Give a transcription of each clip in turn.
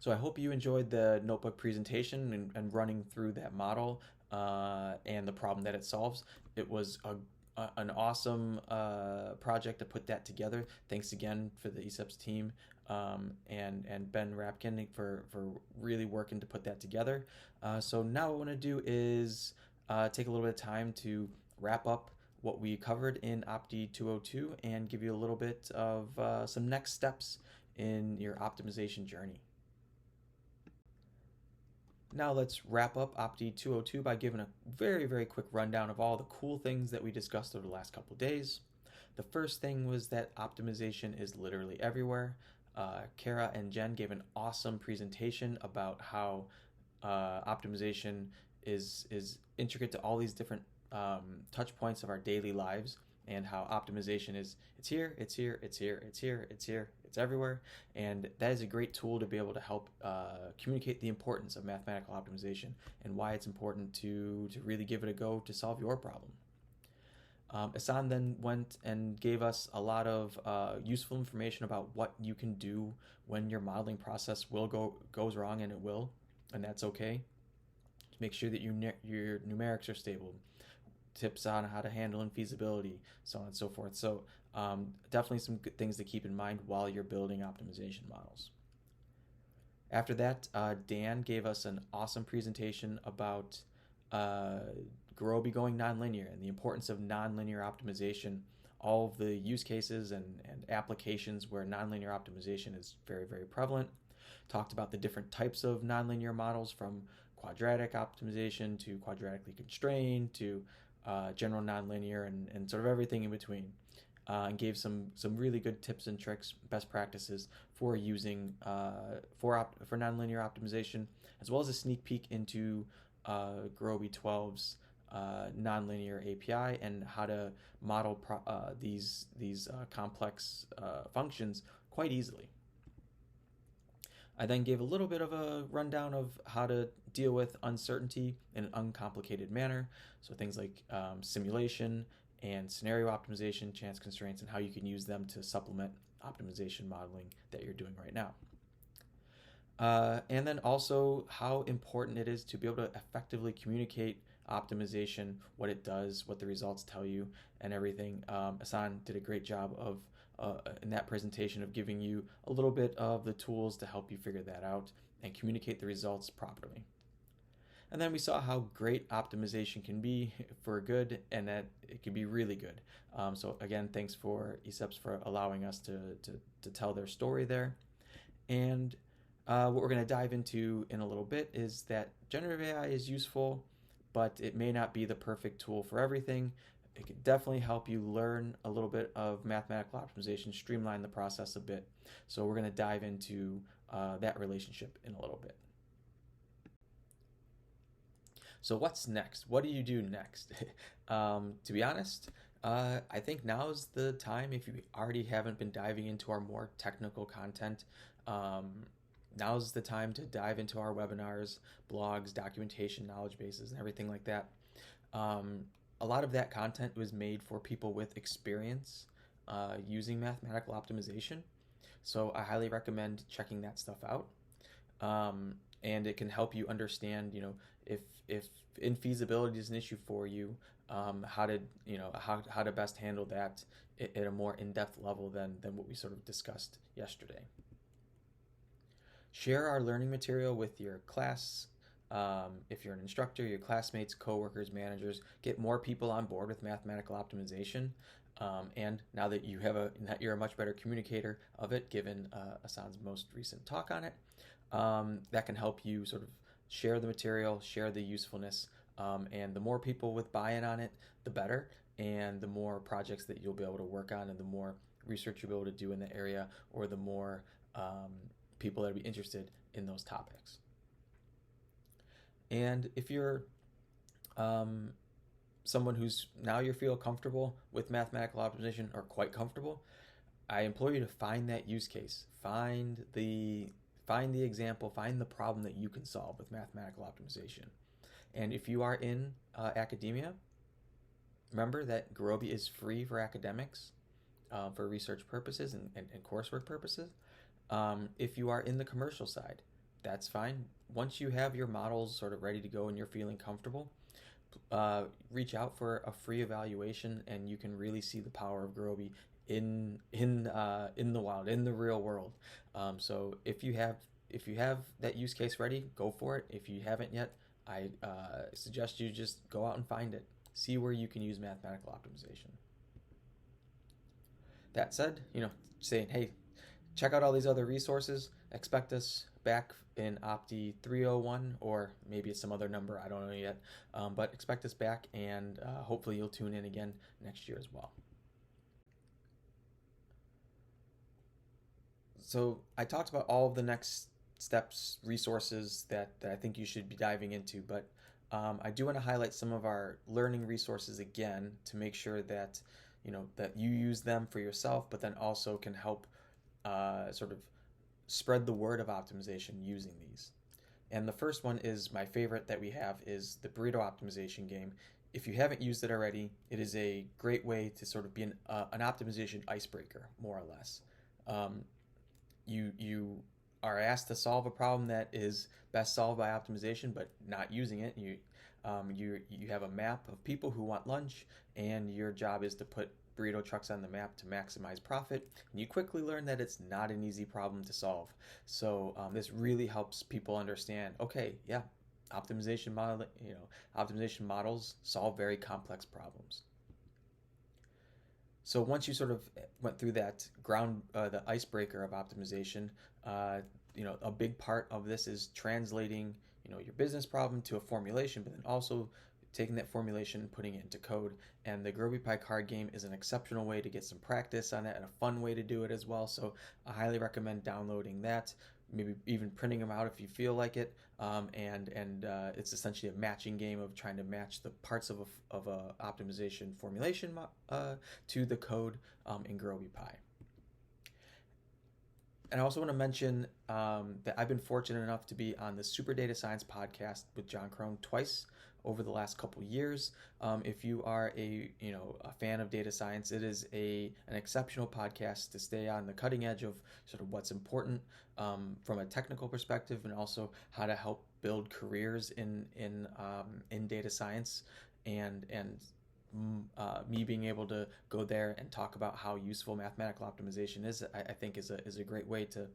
So I hope you enjoyed the notebook presentation and running through that model and the problem that it solves. It was an awesome project to put that together. Thanks again for the ESEPS team and Ben Rapkin for really working to put that together. So now what I want to do is take a little bit of time to wrap up what we covered in Opti 202 and give you a little bit of some next steps in your optimization journey. Now let's wrap up Opti 202 by giving a very, very quick rundown of all the cool things that we discussed over the last couple of days. The first thing was that optimization is literally everywhere. Kara and Jen gave an awesome presentation about how optimization is intricate to all these different touch points of our daily lives, and how optimization is it's here, it's here, it's here, it's here, it's here, it's everywhere, and that is a great tool to be able to help communicate the importance of mathematical optimization and why it's important to really give it a go to solve your problem. Asan then went and gave us a lot of useful information about what you can do when your modeling process goes wrong, and it will, and that's okay. Make sure that your numerics are stable, tips on how to handle infeasibility, so on and so forth. So definitely some good things to keep in mind while you're building optimization models. After that, Dan gave us an awesome presentation about Gurobi going nonlinear and the importance of nonlinear optimization, all of the use cases and applications where nonlinear optimization is very, very prevalent. Talked about the different types of nonlinear models, from quadratic optimization to quadratically constrained to general nonlinear and sort of everything in between. And gave some really good tips and tricks, best practices for using for nonlinear optimization, as well as a sneak peek into Gurobi 12's nonlinear API and how to model these complex functions quite easily. I then gave a little bit of a rundown of how to deal with uncertainty in an uncomplicated manner. So things like simulation and scenario optimization, chance constraints, and how you can use them to supplement optimization modeling that you're doing right now. And then also how important it is to be able to effectively communicate optimization, what it does, what the results tell you, and everything. Asan did a great job of in that presentation of giving you a little bit of the tools to help you figure that out and communicate the results properly. And then we saw how great optimization can be for good, and that it can be really good. So again, thanks for ESEPS for allowing us to tell their story there. And what we're going to dive into in a little bit is that generative AI is useful, but it may not be the perfect tool for everything. It can definitely help you learn a little bit of mathematical optimization, streamline the process a bit. So we're going to dive into that relationship in a little bit. So what's next? What do you do next? To be honest, I think now's the time, if you already haven't been diving into our more technical content, now's the time to dive into our webinars, blogs, documentation, knowledge bases, and everything like that. A lot of that content was made for people with experience using mathematical optimization. So I highly recommend checking that stuff out. And it can help you understand, if infeasibility is an issue for you, how to best handle that at a more in-depth level than what we sort of discussed yesterday. Share our learning material with your class. If you're an instructor, your classmates, coworkers, managers, get more people on board with mathematical optimization. And now that you're a much better communicator of it, given Asan's most recent talk on it, that can help you sort of share the material, share the usefulness, and the more people with buy-in on it, the better, and the more projects that you'll be able to work on, and the more research you'll be able to do in the area, or the more people that will be interested in those topics. And if you're someone who's now you feel comfortable with mathematical optimization, or quite comfortable, I implore you to find that use case, find the example, find the problem that you can solve with mathematical optimization. And if you are in academia, remember that Gurobi is free for academics, for research purposes and coursework purposes. If you are in the commercial side, that's fine. Once you have your models sort of ready to go and you're feeling comfortable, reach out for a free evaluation, and you can really see the power of Gurobi in the wild, in the real world. So if you have that use case ready, go for it. If you haven't yet, I suggest you just go out and find it. See where you can use mathematical optimization. That said, saying, hey, check out all these other resources. Expect us back in Opti 301, or maybe it's some other number, I don't know yet. But expect us back, and hopefully you'll tune in again next year as well. So I talked about all of the next steps, resources that I think you should be diving into, but I do want to highlight some of our learning resources again to make sure that that you use them for yourself, but then also can help sort of spread the word of optimization using these. And the first one is my favorite that we have, is the burrito optimization game. If you haven't used it already, it is a great way to sort of be an optimization icebreaker, more or less. You are asked to solve a problem that is best solved by optimization, but not using it. You have a map of people who want lunch, and your job is to put burrito trucks on the map to maximize profit. And you quickly learn that it's not an easy problem to solve. So this really helps people understand. Okay, yeah, optimization models solve very complex problems. So once you sort of went through that the icebreaker of optimization, a big part of this is translating, your business problem to a formulation, but then also taking that formulation and putting it into code. And the Gurobi Pi card game is an exceptional way to get some practice on that, and a fun way to do it as well. So I highly recommend downloading that, maybe even printing them out if you feel like it. And it's essentially a matching game of trying to match the parts of a optimization formulation to the code in Gurobi Pi. And I also want to mention that I've been fortunate enough to be on the Super Data Science podcast with John Crone twice over the last couple years. If you are a fan of data science, it is an exceptional podcast to stay on the cutting edge of sort of what's important from a technical perspective, and also how to help build careers in data science, and me being able to go there and talk about how useful mathematical optimization is, I think is a great way to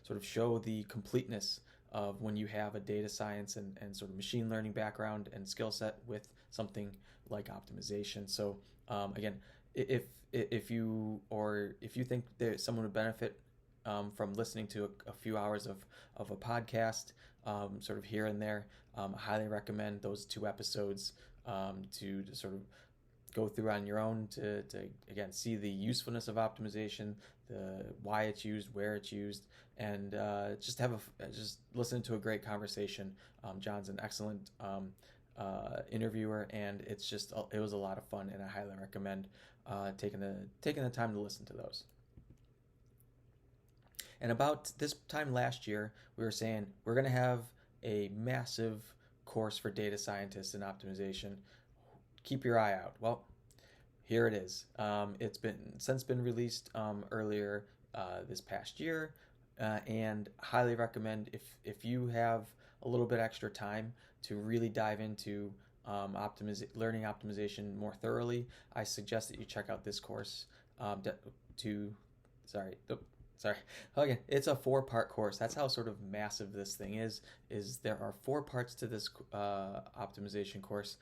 sort of show the completeness of when you have a data science and sort of machine learning background and skill set with something like optimization. So again, if you think that someone would benefit from listening to a few hours of a podcast sort of here and there, I highly recommend those 2 episodes to sort of go through on your own to again see the usefulness of optimization, the why it's used, where it's used, and just listen to a great conversation. John's an excellent interviewer, and it was a lot of fun, and I highly recommend taking the time to listen to those. And about this time last year, we were saying we're going to have a massive course for data scientists in optimization. Keep your eye out. Well, here it is. It's been released earlier this past year, and highly recommend if you have a little bit extra time to really dive into learning optimization more thoroughly. I suggest that you check out this course. Again, it's a 4-part course. That's how sort of massive this thing is there are 4 parts to this optimization course.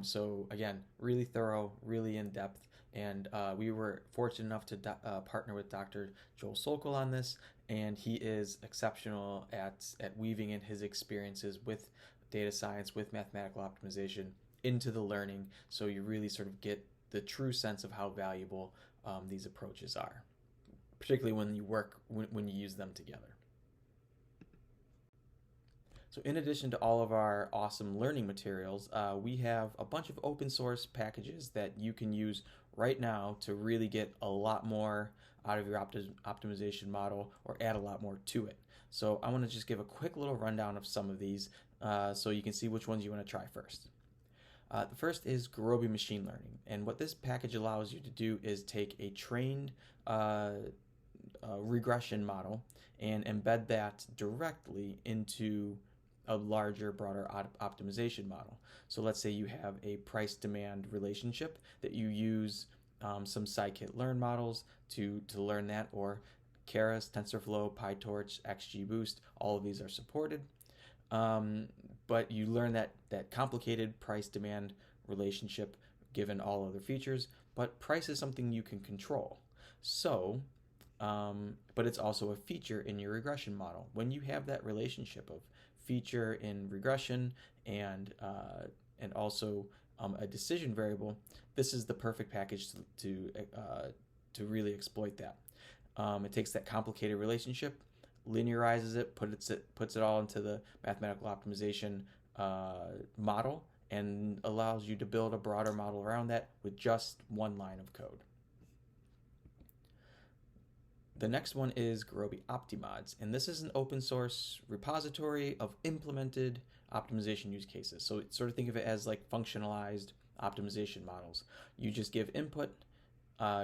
So again, really thorough, really in-depth, and we were fortunate enough to partner with Dr. Joel Sokol on this, and he is exceptional at weaving in his experiences with data science, with mathematical optimization into the learning, so you really sort of get the true sense of how valuable these approaches are, particularly when you use them together. So in addition to all of our awesome learning materials, we have a bunch of open source packages that you can use right now to really get a lot more out of your optimization model, or add a lot more to it. So I want to just give a quick little rundown of some of these so you can see which ones you want to try first. The first is Gurobi Machine Learning, and what this package allows you to do is take a trained regression model and embed that directly into a larger, broader optimization model. So let's say you have a price-demand relationship that you use some scikit-learn models to learn that, or Keras, TensorFlow, PyTorch, XGBoost, all of these are supported. But you learn that complicated price-demand relationship given all other features, but price is something you can control. So, but it's also a feature in your regression model. When you have that relationship of feature in regression and also a decision variable, this is the perfect package to really exploit that. It takes that complicated relationship, linearizes it, puts it all into the mathematical optimization model, and allows you to build a broader model around that with just one line of code. The next one is Gurobi Optimods, and this is an open source repository of implemented optimization use cases. So sort of think of it as like functionalized optimization models. You just give input,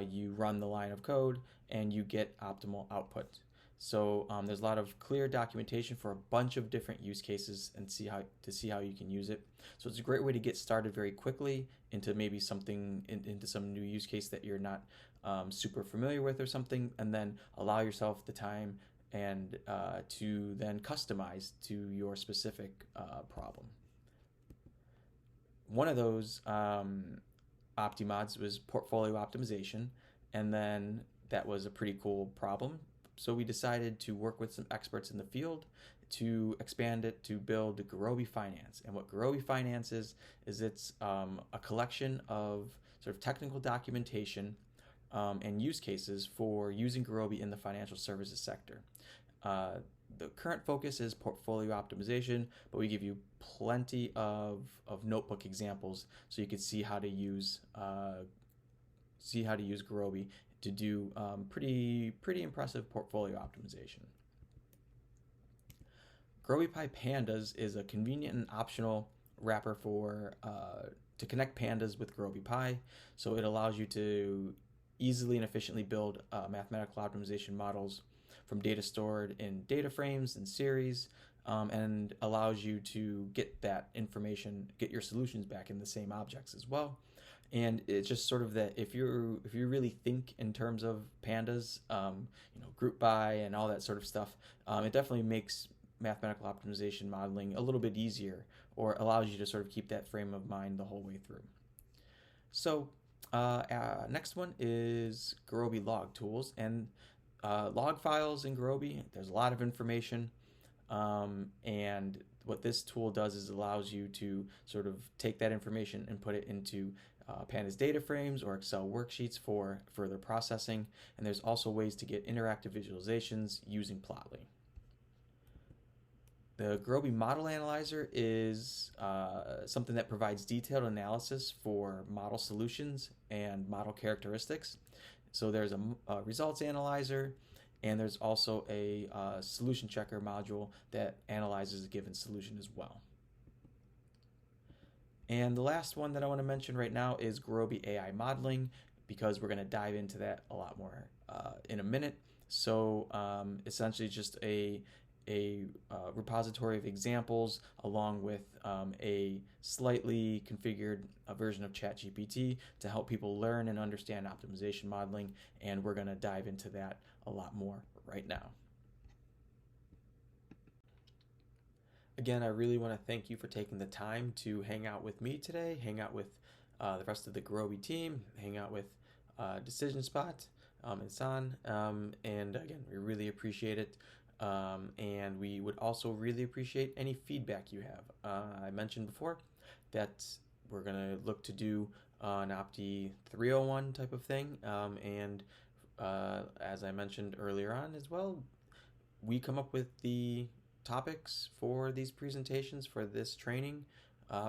you run the line of code, and you get optimal output. So there's a lot of clear documentation for a bunch of different use cases and see how you can use it. So it's a great way to get started very quickly into maybe into some new use case that you're not super familiar with or something, and then allow yourself the time and to then customize to your specific problem. One of those Optimods was portfolio optimization, and then that was a pretty cool problem. So we decided to work with some experts in the field to expand it to build Gurobi Finance. And what Gurobi Finance is it's a collection of sort of technical documentation and use cases for using Gurobi in the financial services sector. The current focus is portfolio optimization, but we give you plenty of notebook examples so you can see how to use Gurobi to do pretty impressive portfolio optimization. Gurobi Pi Pandas is a convenient and optional wrapper for to connect pandas with Gurobi Pi. So it allows you to easily and efficiently build mathematical optimization models from data stored in data frames and series, and allows you to get that information, get your solutions back in the same objects as well. And it's just sort of that if you really think in terms of pandas, group by and all that sort of stuff, it definitely makes mathematical optimization modeling a little bit easier, or allows you to sort of keep that frame of mind the whole way through. So next one is Gurobi log tools, and log files in Gurobi. There's a lot of information, and what this tool does is allows you to sort of take that information and put it into Pandas data frames or Excel worksheets for further processing. And there's also ways to get interactive visualizations using Plotly. The Gurobi Model Analyzer is something that provides detailed analysis for model solutions and model characteristics. So there's a results analyzer, and there's also a solution checker module that analyzes a given solution as well. And the last one that I want to mention right now is Gurobi AI Modeling, because we're going to dive into that a lot more in a minute. So essentially just a repository of examples along with a slightly configured version of ChatGPT to help people learn and understand optimization modeling, and we're going to dive into that a lot more right now. Again, I really want to thank you for taking the time to hang out with me today, hang out with the rest of the Gurobi team, hang out with Decision Spot and San, and again, we really appreciate it. And we would also really appreciate any feedback you have. I mentioned before that we're going to look to do an Opti 301 type of thing, and as I mentioned earlier on as well, we come up with the topics for these presentations, for this training,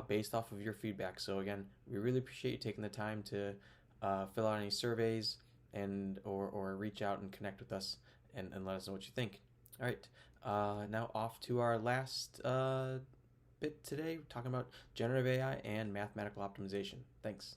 based off of your feedback. So again, we really appreciate you taking the time to fill out any surveys and or reach out and connect with us and let us know what you think. All right, now off to our last bit today, talking about generative AI and mathematical optimization. Thanks.